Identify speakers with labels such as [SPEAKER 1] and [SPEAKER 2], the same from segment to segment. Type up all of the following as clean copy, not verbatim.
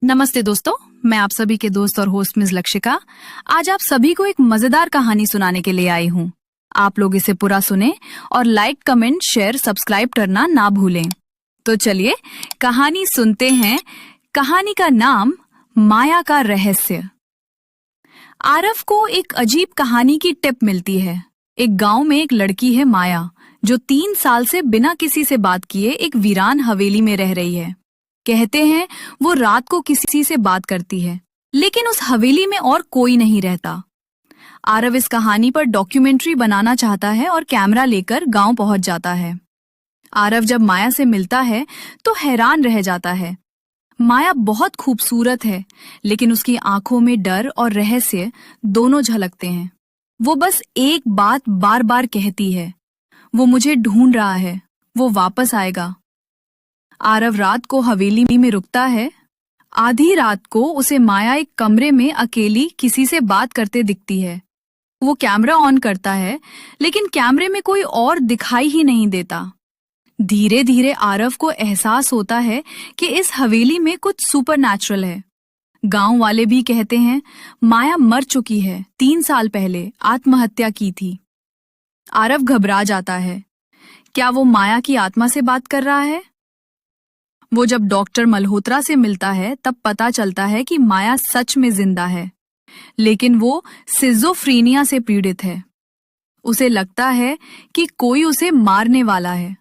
[SPEAKER 1] नमस्ते दोस्तों, मैं आप सभी के दोस्त और होस्ट मिस लक्षिका आज आप सभी को एक मजेदार कहानी सुनाने के लिए आई हूँ। आप लोग इसे पूरा सुने और लाइक, कमेंट, शेयर, सब्सक्राइब करना ना भूलें। तो चलिए कहानी सुनते हैं। कहानी का नाम माया का रहस्य। आरव को एक अजीब कहानी की टिप मिलती है। एक गांव में एक लड़की है माया, जो 3 साल से बिना किसी से बात किए एक वीरान हवेली में रह रही है। कहते हैं वो रात को किसी से बात करती है, लेकिन उस हवेली में और कोई नहीं रहता। आरव इस कहानी पर डॉक्यूमेंट्री बनाना चाहता है और कैमरा लेकर गांव पहुंच जाता है। आरव जब माया से मिलता है तो हैरान रह जाता है। माया बहुत खूबसूरत है, लेकिन उसकी आंखों में डर और रहस्य दोनों झलकते हैं। वो बस एक बात बार बार कहती है, वो मुझे ढूंढ रहा है, वो वापस आएगा। आरव रात को हवेली में रुकता है। आधी रात को उसे माया एक कमरे में अकेली किसी से बात करते दिखती है। वो कैमरा ऑन करता है, लेकिन कैमरे में कोई और दिखाई ही नहीं देता। धीरे धीरे आरव को एहसास होता है कि इस हवेली में कुछ सुपरनैचुरल है। गांव वाले भी कहते हैं माया मर चुकी है, 3 साल पहले आत्महत्या की थी। आरव घबरा जाता है। क्या वो माया की आत्मा से बात कर रहा है? वो जब डॉक्टर मल्होत्रा से मिलता है तब पता चलता है कि माया सच में जिंदा है, लेकिन वो सिजोफ्रेनिया से पीड़ित है। उसे लगता है कि कोई उसे मारने वाला है।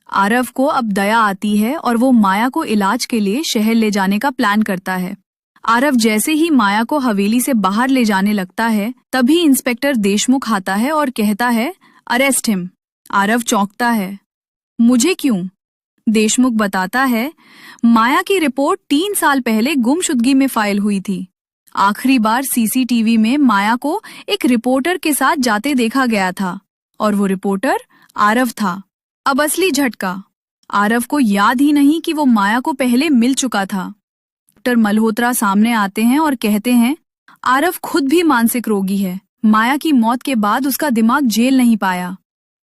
[SPEAKER 1] आरव को अब दया आती है और वो माया को इलाज के लिए शहर ले जाने का प्लान करता है। आरव जैसे ही माया को हवेली से बाहर ले जाने लगता है, तभी इंस्पेक्टर देशमुख आता है और कहता है, अरेस्ट हिम। आरव चौंकता है। मुझे क्यों? देशमुख बताता है, माया की रिपोर्ट 3 साल पहले गुमशुदगी में फाइल हुई थी। आखिरी बार सीसीटीवी में माया को एक रिपोर्टर के साथ जाते देखा गया था, और वो रिपोर्टर आरव था। अब असली झटका, आरव को याद ही नहीं कि वो माया को पहले मिल चुका था। डॉक्टर मल्होत्रा सामने आते हैं और कहते हैं, आरव खुद भी मानसिक रोगी है। माया की मौत के बाद उसका दिमाग झेल नहीं पाया,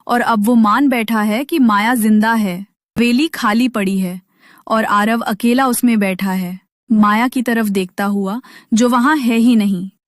[SPEAKER 1] और अब वो मान बैठा है कि माया जिंदा है। हवेली खाली पड़ी है और आरव अकेला उसमें बैठा है, माया की तरफ देखता हुआ, जो वहां है ही नहीं।